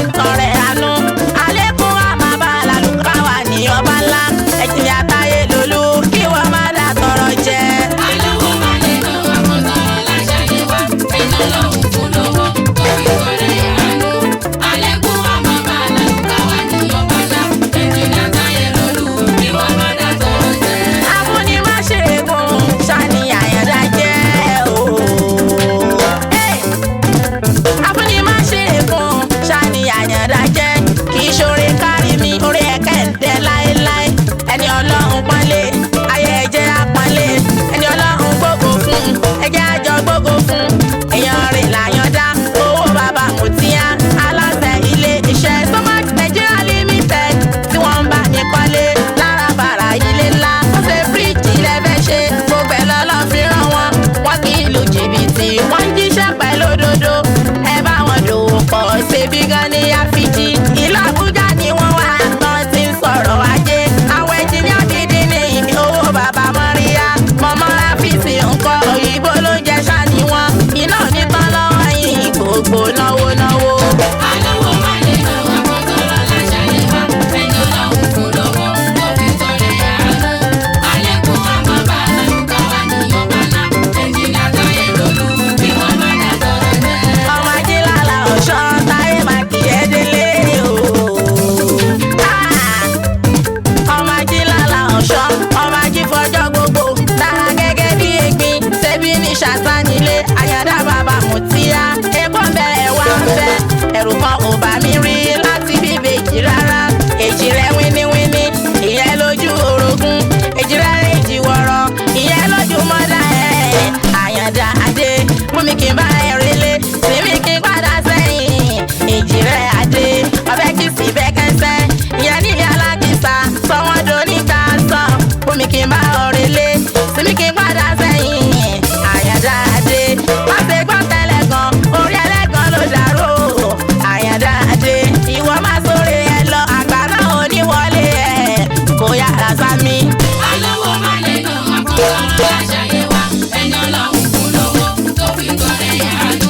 ń tọrẹ àánú. Àlékún àmàbà làlùkà wà ní ọba ńlá. Ẹ̀jìn àtayé lòlú kí wọ́n má dà tọrọ jẹ. Alówó má lè lọ àwọn tọrọ láṣàyè wa. Ẹ̀nà lọ́hùn fún lówó, òbí tọrẹ àánú. Àlékún àmàbà làlùkà wà ní ọba ńlá. Ẹ̀jìn àtayé lòlú kí wọ́n má dà tọrọ jẹ. Afúnni má ṣe ègún ṣàní àyàndá jẹ́ o. Afúnni má ṣe ègún ṣàní àyàndá jẹ́. Kì í ṣoore kárí mi, orí ẹ̀kẹ́ ń tẹ láéláé. Ẹni Ọlọ́run pọ́nlé, ayé ẹ̀jẹ̀ àpọ́nlé. Ẹni Ọlọ́run gbógo fún, ẹ̀jẹ̀ àjọ gbógo fún. Èèyàn rè láyọ̀dá, owó bàbá Mutia. Aláṣẹ ilé iṣẹ́ Somac Nigeria Limited tí wọ́n ń bá ní kọ́lé lára bàrà ilé ńlá. Wọ́n ṣe fíríjì lẹ́fẹ̀ ṣe, gbogbo ẹ̀ lọ́lọ́ fi ràn wọ́n. Wọ́n kì í lu jìbìtì, wọ́n ń jíṣẹ́ pẹ̀lú òdodo. Ẹ bá wọn dòwò pọ̀, ṣebí gan ni àfijì. Ìlú Àbújá ni wọ́n wà tán ti ń sọ̀rọ̀ ajé. Àwọn ẹnjìníà gidi ní owó bàbá Mọ́ríyá. Mọ̀mọ́ Ráfíìsì ńkọ́ òyìnbó ló ń jẹ ṣáà ní wọn. Iná ò ní tán lọ́wọ́ yìí, gbogbo náwó náwó. Alówó má lè lọ àwọn tọrọ láṣàyè wa. Ẹ̀nà lọ́hùn fún lówó, òbí tọrẹ àánú. Àlékún àmàbà làlùkà wà ní ọba ńlá. Ẹ̀jìn àtayé lòlú kí wọ́n má dà tọrọ jẹ. Ọmọ ajílàlà ọ̀ṣọ́ táyé máa kì í délé o. Ọmọ ajílàlà ọ̀ṣọ́, ọmọ ajífọjọ́ gbogbo. Dára gẹ́gẹ́ bí egbin, ṣebí ní ṣàtánilé. Àyàndá bàbá Mutia, epo ń bẹ ẹ̀wà ń bẹ. Ẹ̀rù kan ò bá mi rí láti bí ìbejì rárá. Èjì rẹ̀ wíníwíní, ìyẹn lójú orogún. Èjì rẹ̀ rèjì wọ̀rọ̀, ìyẹn lójú mọ́dà ẹ̀. Àyàndá adé, mú mi kí n bá ẹ relé. Tèmi kí n padà sẹ́yìn. Èjì rẹ̀ adé, ọbẹ̀ kì í sì bẹ́ kẹsẹ́. Ìyẹn nílé alákìsà, sọ wọ́n do níta sàn. Mú mi kí n bá ọ relé. Tèmi kí n padà sẹ́yìn. Àyàndá adé, má ṣe gbọ́ tẹ́lẹ̀ gan, orí ẹlẹ́gan ló dàrú. Àyàndá adé, ìwọ má sóre ẹ lọ, àgbà náà ò ní wọlé ẹ̀. Kò yára sá mi. Alówó má lè lọ àwọn tọrọ láṣàyè wa. Ẹ̀nà lọ́hùn fún lówó, òbí tọrẹ àánú.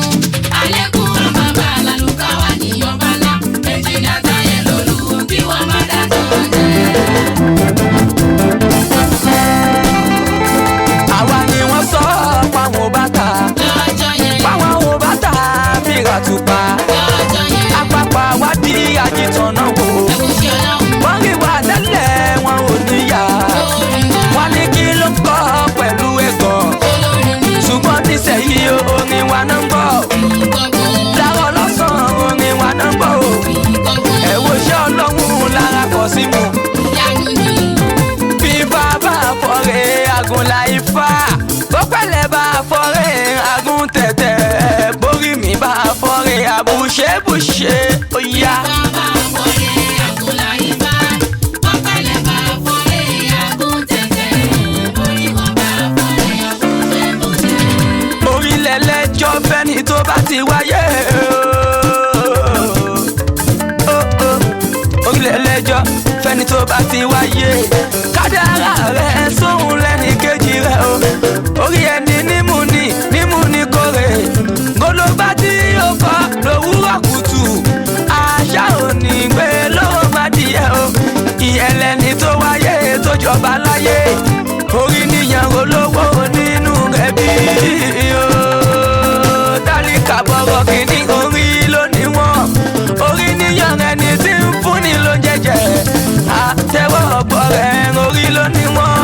Àlékún àmàbà làlùkà wà ní ọba ńlá. Ẹ̀jìn àtayé lòlú kí wọ́n má dà tọrọ jẹ. àwa ni wọ́n sọ páwọn ò bá ta Lọ́jọ́ yẹn, páwọn ò bá ta fìrà tùpá lọ́jọ́ yẹn, apapa wá di àjìtàn náà wò ẹ̀wùsí Ọlọ́run wọ́n rí wa tẹ́lẹ̀ wọn ò níyà lórí wa. wọ́n ní kí ló ń kọ́ pẹ̀lú ẹ̀gọ́ Olórí mi ṣùgbọ́n nísẹ̀yìí orin wa náà ń bọ̀ ìkọ̀kọ̀, láàárọ̀ lọ́sàn-án orin wa náà ń bọ̀ ìkọ̀kọ̀, ẹ wo iṣẹ́ Ọlọ́run lára kọ̀ sí mu ìyanu ni. bí bàbá fọ̀rẹ́ àgùnlá ifá ó pẹ̀lẹ́ bá fọ̀rẹ́ àgùn tẹ̀tẹ̀ borí mi bá fọ̀rẹ́ àbùṣebùṣe ó yá. Bàbá àfọ̀rẹ́ àgùnlá ifá, ọ̀pẹ̀lẹ̀ bá àfọ̀rẹ́ àgùn tẹ̀tẹ̀. Orí wọn bá àfọ̀rẹ́ àbùṣebùṣe. orílẹ̀ lẹ́jọ́ fẹ́ni tó bá ti wáyé orílẹ̀ lẹ́jọ́ fẹ́ni tó bá ti wáyé kádàrá rẹ̀ sóhun lẹ́ni kejì rẹ̀ o orí ẹni nímú ni kórè ngolóbá tí ó kọ́ lówùúrọ̀ kùtù àṣà òní gbé lọ́wọ́ má díẹ̀ o ìyẹlẹ́ni tó wáyé tó jọba láyé orí níyàn olówó nínú rẹ̀ bí o tálíkà bọ̀rọ̀ kìíní orí lónìí wọn orí níyàn ẹni tí ń fúnni ló jẹjẹ àtẹwọ́ ọ̀pọ̀ rẹ̀ orí lónìí wọn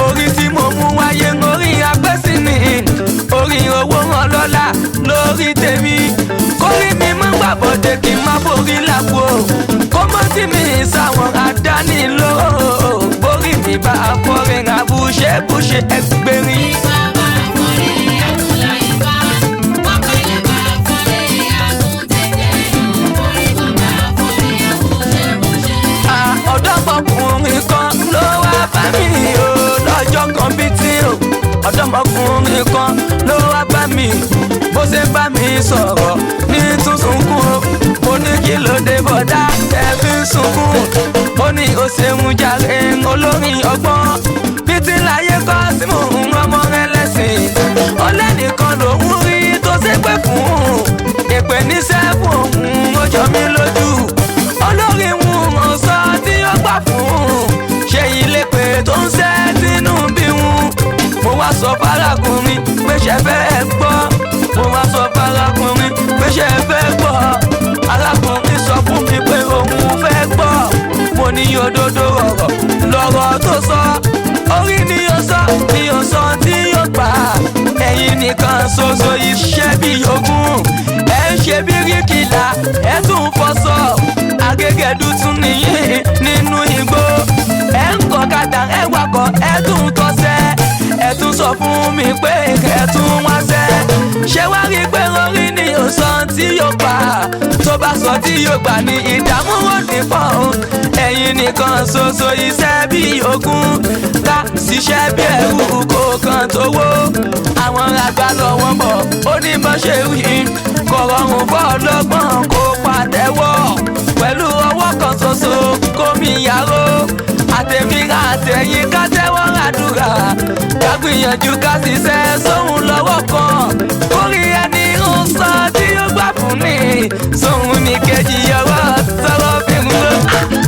orí tí mo mú wáyé orí agbésí ni orí owó wọn lọ́la lórí tèmi kórí mi mú gbàbọ̀dé kí n má borí làpò kó mọ́ tí mi sáwọn àdánilóró borí mi bá fọ́rin àbùṣebùṣe ẹgbẹ̀rin. Bàbá àfọ̀rẹ́ àgùnlá ifá, ọ̀pẹ̀lẹ̀ bá àfọ̀rẹ́ àgùn tẹ̀tẹ̀. Orí wọn bá àfọ̀rẹ́ àbùṣebùṣe. ọ̀dọ́mọkùnrin kan ló wá bá mi o lọ́jọ́ kan bíi tí o ọ̀dọ́mọkùnrin kan ló wá bá mi bó ṣe bá mi sọ̀rọ̀ ní túnṣunkún o mo ní kí ló dé bọ̀dá ẹ fi ń sunkún ó ní o ṣeun jàre olórin ọgbọ́n bíi ti láyé kọ́ sí mò ń ọmọ rẹ lẹ́sìn ó lẹ́nìkan lòún rí tó ṣe pé fún èpè níṣẹ́ fún òun ó jọ mí lójú ṣe fẹ́ gbọ́ arákùnrin sọ fún mi pé òun fẹ́ gbọ́ mo ní òdodo ọ̀rọ̀ lọ́rọ̀ tó sọ orí ni yóò sọ tí yóò gbà ẹ̀yin nìkan ṣoṣo iṣẹ́ bí ogún ẹ̀ ń ṣe bíríkìlà ẹ̀ tún fọṣọ agégẹ̀dú tún nìyí nínú igbó ẹ̀ ń kọ́ kàtà ẹ̀ wakọ̀ ẹ̀ tún tọ́sẹ̀ ẹ̀ tún sọ fún mi pé ẹ̀ tún wáṣẹ́ ṣé wá rí pé orí ni yóò sọ tí yóò gbà tó bá sọ tí yóò gbà ní ìdààmú wọn ní fọ́ọ̀n ẹ̀yin nìkan ṣoṣo iṣẹ́ bí ogún ká ṣiṣẹ́ bí ẹrú kó kan tó wó àwọn àgbà lọ́wọ́ bọ̀ ó ní bọ́ ṣe wí kò rọrùn fọ́ ọlọ́gbọ́n kó pàtẹ́wọ́ pẹ̀lú ọwọ́ kan ṣoṣo kó mi yàrá àtẹ̀míra àtẹ̀yìn ká tẹ́wọ́ àdúrà ká gbìyànjú ká ṣiṣẹ́ sóhun lọ́wọ́ kan kórì ẹni ń sọ tí ó gbà fún ni sóhun ní kejì ọwọ́ sọ̀rọ̀ fíìmù ló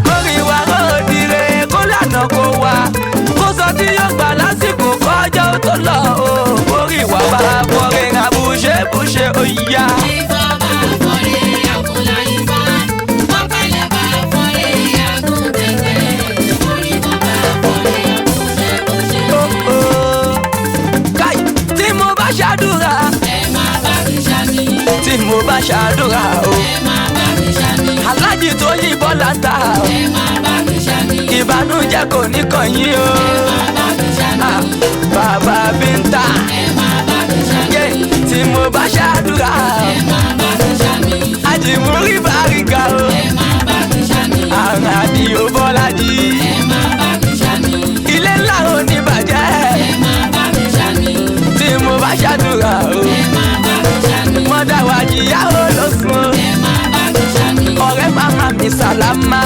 kórì wà lóòdìrè kó lànà kó wá kó sọ tí yóò gbà lásìkò kọjá ó tó lọ o kórì wà bá fọrin àbúṣe òyà. Ṣàdúrà ẹ máa bá mi ṣàmì tí mo bá ṣàdúrà o ẹ máa bá mi ṣàmì aláàjì tó yí bọ́lá ta ẹ máa bá mi ṣàmì ìbànújẹ́ kò ní kàn yín o ẹ máa bá mi ṣàmì bàbá Bíntà ẹ máa bá mi ṣàmì tí mo bá ṣàdúrà ẹ máa bá mi ṣàmì àjìmúrí bàríkà o ẹ máa bá mi ṣàmì àrùn àdìo Bọ́lájí ẹ máa bá mi ṣàmì ilé ńlá ò ní bàjẹ́ ẹ máa bá mi ṣàmì tí mo bá ṣàdúrà o mọ́dà wà jìyà ó lọ sùn ọ̀rẹ́ màmá mi sàlámà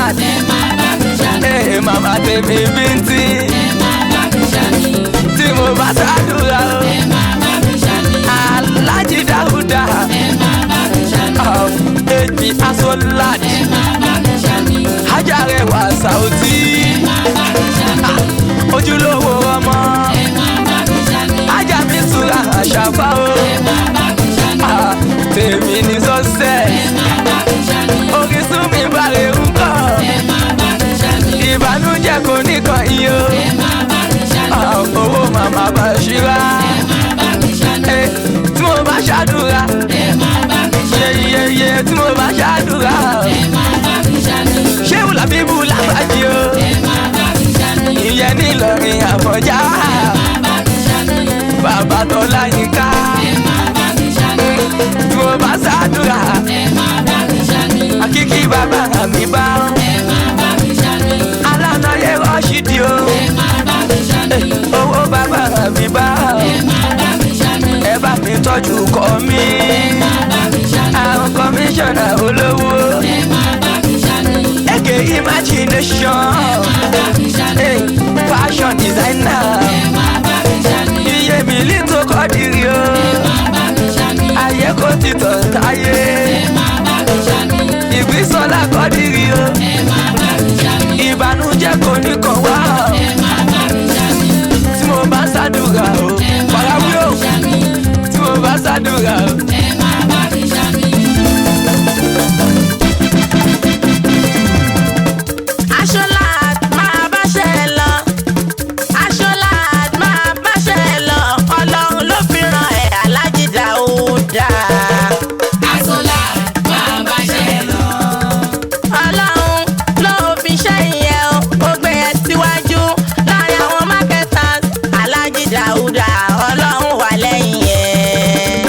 màmá tèmi Bíntì tí mo bá ṣàdúrà o Aláàjì Dáúdà èjì Asolad Ajáre wà Sàùtì ojúlówó ọmọ ajá mi sùúrà àṣàfà o tèmi ní success Orísun mi bàrẹ̀ ń kọ́ ìbànújẹ́ kò ní kàn yín o owó màmá Bàṣírà tí mo bá ṣàdúrà yeyeye tí mo bá ṣàdúrà Ṣéhù Làbíbù Làbàjì o ìyẹn ní Ìlọrin Àfọ̀njá bàbá Tọ́lá Yínká tí mo bá ṣàdúrà Àkíkí bàbá mi bá Alánàyé Rọ́ṣídì o owó bàbá mi bá ẹ bá mi tọ́jú kọ́ mi àwọn kọmíṣánná olówó èké imagination fashion designer iye mílí tó kọ́ dìrì o ayé kò ti tọ̀ táyé Ìgbísọ́lá kọ́ dìrì o ìbànújẹ́ kò ní kàn wá tí mo bá ṣàdúrà o farawé o tí mo bá ṣàdúrà o. Aṣọ́láàd máa bá ṣe lọ Aṣọ́láàd máa bá ṣe lọ Ọlọ́run ló fi ràn ẹ́ Aláàjì Dáúdà. Ọlọ́run ló fi ṣe ìyẹn o ó gbé ẹ síwájú láàrin àwọn marketers Aláàjì Dáúdà Ọlọ́run wà lẹ́yìn ẹ̀.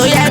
ó yẹ